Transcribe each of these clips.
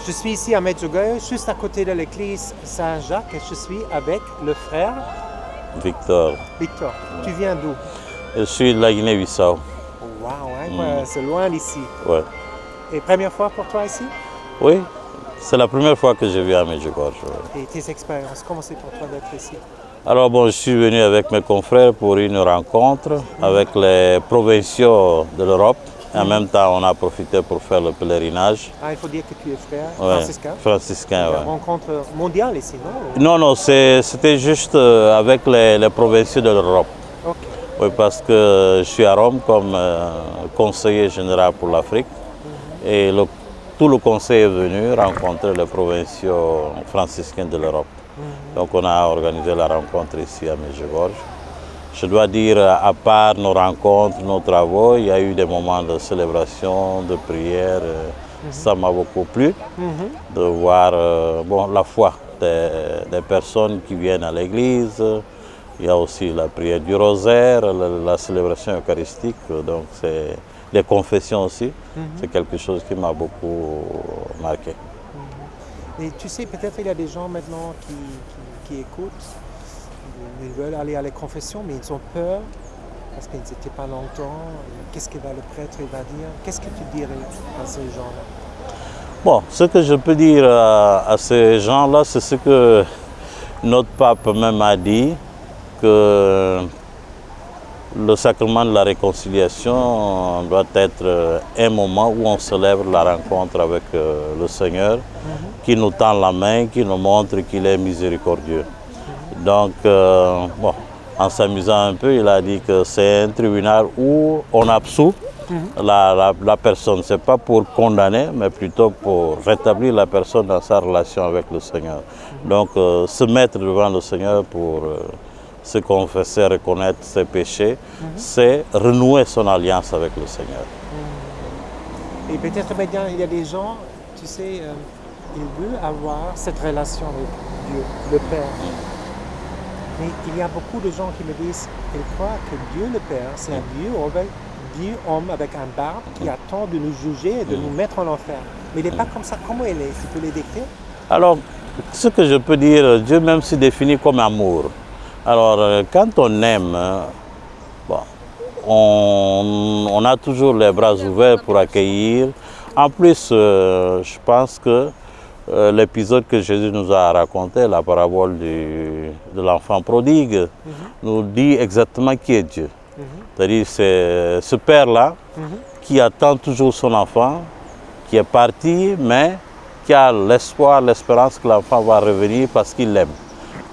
Je suis ici à Medjugorje, juste à côté de l'église Saint-Jacques, et je suis avec le frère Victor. Victor. Tu viens d'où? Je suis de la Guinée-Bissau. Waouh, c'est loin d'ici. Ouais. Et première fois pour toi ici? Oui, c'est la première fois que je viens à Medjugorje. Ouais. Et tes expériences, comment c'est pour toi d'être ici? Alors bon, je suis venu avec mes confrères pour une rencontre avec les provinciaux de l'Europe. Et en même temps, on a profité pour faire le pèlerinage. Ah, il faut dire que tu es frère Ouais, franciscain. franciscain, Une ouais. rencontre mondiale ici, non? Non, c'était juste avec les provinciaux de l'Europe. Ok. Oui, parce que je suis à Rome comme conseiller général pour l'Afrique. Et tout le conseil est venu rencontrer les provinciaux franciscains de l'Europe. Donc on a organisé la rencontre ici à Medjugorje. Je dois dire, à part nos rencontres, nos travaux, il y a eu des moments de célébration, de prière. Ça m'a beaucoup plu de voir la foi des personnes qui viennent à l'église. Il y a aussi la prière du rosaire, la célébration eucharistique, donc c'est les confessions aussi. C'est quelque chose qui m'a beaucoup marqué. Et tu sais, peut-être il y a des gens maintenant qui écoutent, ils veulent aller à la confession, mais ils ont peur parce qu'ils n'étaient pas longtemps. Qu'est-ce que le prêtre va dire? Qu'est-ce que tu dirais à ces gens-là? Bon, ce que je peux dire à ces gens-là, c'est ce que notre pape même a dit, que le sacrement de la réconciliation doit être un moment où on célèbre la rencontre avec le Seigneur, qui nous tend la main, qui nous montre qu'il est miséricordieux. Donc, en s'amusant un peu, il a dit que c'est un tribunal où on absout la personne. Ce n'est pas pour condamner, mais plutôt pour rétablir la personne dans sa relation avec le Seigneur. Donc, se mettre devant le Seigneur pour se confesser, reconnaître ses péchés, c'est renouer son alliance avec le Seigneur. Et peut-être maintenant, il y a des gens, tu sais, ils veulent avoir cette relation avec Dieu, le Père. Mais il y a beaucoup de gens qui me disent, ils croient que Dieu le Père, c'est un vieux homme avec un barbe qui attend de nous juger et de nous mettre en enfer. Mais il n'est pas comme ça. Comment il est? Tu peux les décrire? Alors, ce que je peux dire, Dieu même se définit comme amour. Alors, quand on aime, on a toujours les bras ouverts pour accueillir. En plus, je pense que l'épisode que Jésus nous a raconté, la parabole de l'enfant prodigue, nous dit exactement qui est Dieu. C'est-à-dire c'est ce père-là qui attend toujours son enfant, qui est parti, mais qui a l'espoir, l'espérance que l'enfant va revenir parce qu'il l'aime.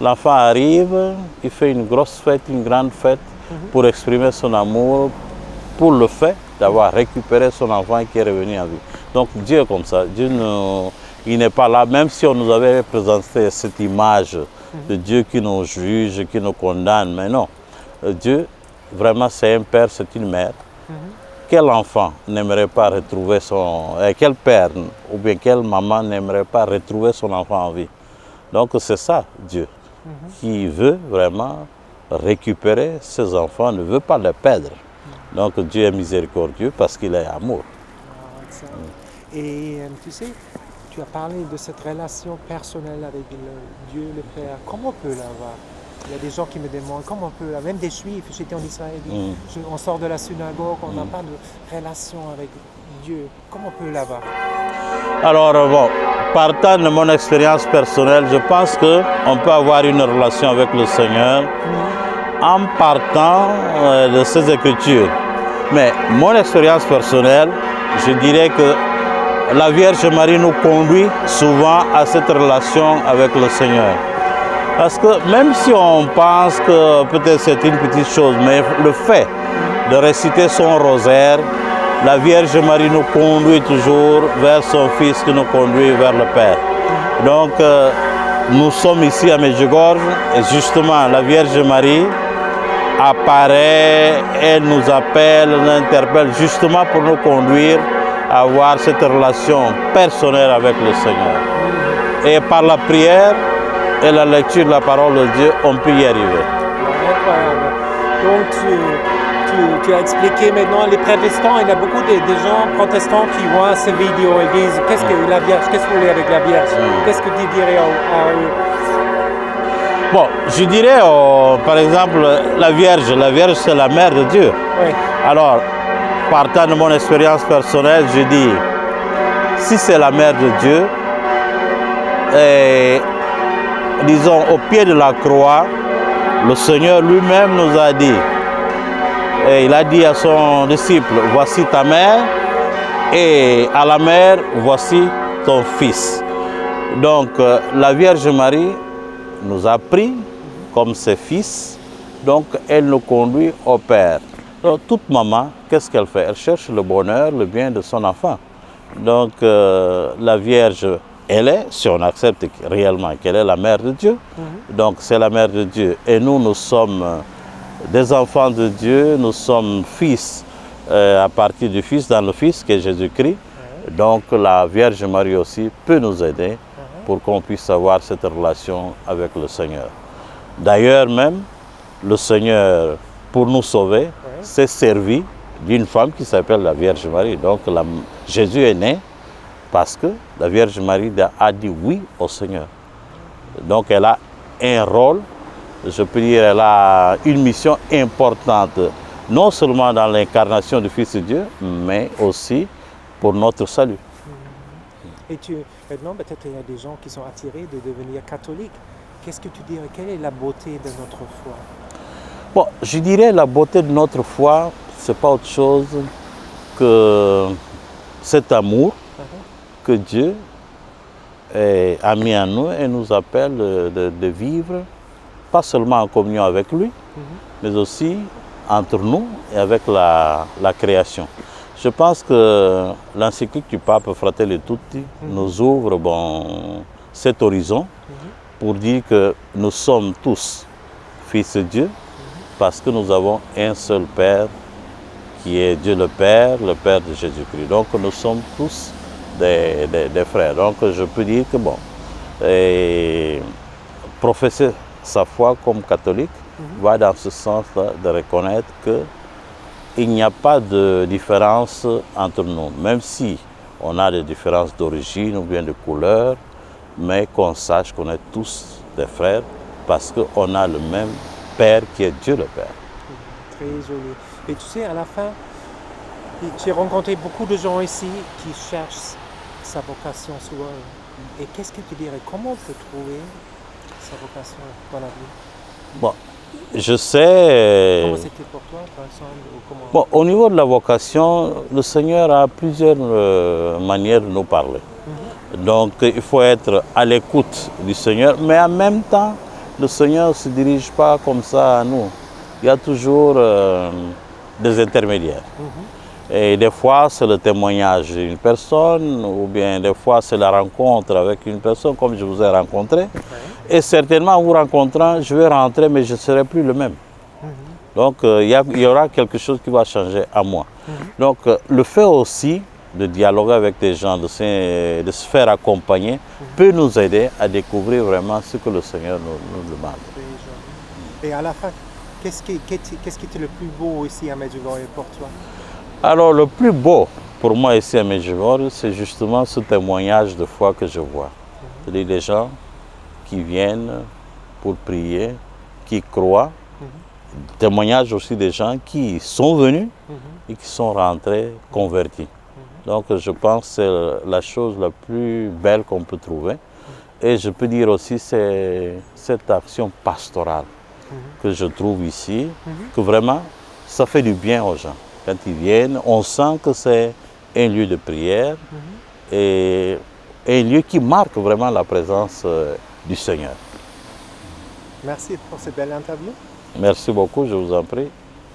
L'enfant arrive, il fait une grosse fête, une grande fête pour exprimer son amour pour le fait d'avoir récupéré son enfant qui est revenu en vie. Donc Dieu est comme ça. Dieu il n'est pas là, même si on nous avait présenté cette image de Dieu qui nous juge, qui nous condamne. Mais non, Dieu, vraiment, c'est un père, c'est une mère. Quel enfant n'aimerait pas retrouver quel père ou bien quelle maman n'aimerait pas retrouver son enfant en vie? Donc c'est ça, Dieu, qui veut vraiment récupérer ses enfants, ne veut pas les perdre. Donc Dieu est miséricordieux parce qu'il est amour. Et tu sais, tu as parlé de cette relation personnelle avec Dieu, le Père. Comment on peut l'avoir? Il y a des gens qui me demandent comment on peut, même des Juifs, j'étais en Israël, on sort de la synagogue, on n'a pas de relation avec Dieu. Comment on peut l'avoir? Alors partant de mon expérience personnelle, je pense qu'on peut avoir une relation avec le Seigneur en partant de ses Écritures. Mais mon expérience personnelle, je dirais que la Vierge Marie nous conduit souvent à cette relation avec le Seigneur. Parce que même si on pense que peut-être c'est une petite chose, mais le fait de réciter son rosaire, la Vierge Marie nous conduit toujours vers son Fils qui nous conduit vers le Père. Donc nous sommes ici à Medjugorje et justement la Vierge Marie apparaît, elle nous appelle, nous interpelle justement pour nous conduire à avoir cette relation personnelle avec le Seigneur. Et par la prière et la lecture de la parole de Dieu, on peut y arriver. Incroyable. Donc tu as expliqué maintenant les protestants, il y a beaucoup de gens protestants qui voient ces vidéos et disent qu'est-ce que la Vierge, qu'est-ce que vous voulez avec la Vierge? Qu'est-ce que tu dirais à eux? Bon, je dirais, par exemple, la Vierge c'est la mère de Dieu. Oui. Alors, partant de mon expérience personnelle, je dis, si c'est la mère de Dieu, et, disons, au pied de la croix, le Seigneur lui-même nous a dit, et il a dit à son disciple, voici ta mère, et à la mère, voici ton fils. Donc, la Vierge Marie nous a pris comme ses fils, donc elle nous conduit au Père. Donc, toute maman, qu'est-ce qu'elle fait? Elle cherche le bonheur, le bien de son enfant. Donc, la Vierge, elle est, si on accepte réellement qu'elle est la mère de Dieu, donc c'est la mère de Dieu. Et nous sommes des enfants de Dieu, nous sommes fils à partir du Fils dans le Fils qui est Jésus-Christ. Donc, la Vierge Marie aussi peut nous aider pour qu'on puisse avoir cette relation avec le Seigneur. D'ailleurs même, le Seigneur, pour nous sauver, s'est servi d'une femme qui s'appelle la Vierge Marie. Donc Jésus est né parce que la Vierge Marie a dit oui au Seigneur. Donc elle a un rôle, je peux dire, elle a une mission importante, non seulement dans l'incarnation du Fils de Dieu, mais aussi pour notre salut. Et maintenant, peut-être il y a des gens qui sont attirés de devenir catholiques. Qu'est-ce que tu dirais? Quelle est la beauté de notre foi? Bon, je dirais la beauté de notre foi, ce n'est pas autre chose que cet amour que Dieu a mis en nous et nous appelle de vivre, pas seulement en communion avec lui, mais aussi entre nous et avec la création. Je pense que l'encyclique du pape Fratelli Tutti nous ouvre cet horizon pour dire que nous sommes tous fils de Dieu parce que nous avons un seul Père qui est Dieu le Père de Jésus-Christ. Donc nous sommes tous des frères. Donc je peux dire que professer sa foi comme catholique va dans ce sens-là de reconnaître qu'il n'y a pas de différence entre nous, même si on a des différences d'origine ou bien de couleur, mais qu'on sache qu'on est tous des frères parce qu'on a le même Père qui est Dieu le Père. Très joli. Et tu sais, à la fin, j'ai rencontré beaucoup de gens ici qui cherchent sa vocation souvent. Et qu'est-ce que tu dirais? Comment on peut trouver sa vocation dans la vie? Bon, je sais... Comment c'était pour toi, par exemple? Bon, au niveau de la vocation, le Seigneur a plusieurs manières de nous parler. Donc, il faut être à l'écoute du Seigneur, mais en même temps, le Seigneur ne se dirige pas comme ça à nous. Il y a toujours des intermédiaires. Et des fois, c'est le témoignage d'une personne, ou bien des fois, c'est la rencontre avec une personne, comme je vous ai rencontré. Et certainement, en vous rencontrant, je vais rentrer, mais je ne serai plus le même. Donc, il y aura quelque chose qui va changer à moi. Donc, le fait aussi de dialoguer avec des gens, de se faire accompagner, peut nous aider à découvrir vraiment ce que le Seigneur nous demande. Et à la fin, qu'est-ce qui était le plus beau ici à Medjugorje pour toi? Alors, le plus beau pour moi ici à Medjugorje, c'est justement ce témoignage de foi que je vois. C'est-à-dire des gens qui viennent pour prier, qui croient. Témoignage aussi des gens qui sont venus et qui sont rentrés convertis. Donc je pense que c'est la chose la plus belle qu'on peut trouver. Et je peux dire aussi c'est cette action pastorale que je trouve ici, que vraiment ça fait du bien aux gens. Quand ils viennent, on sent que c'est un lieu de prière et un lieu qui marque vraiment la présence du Seigneur. Merci pour cette belle interview. Merci beaucoup, je vous en prie.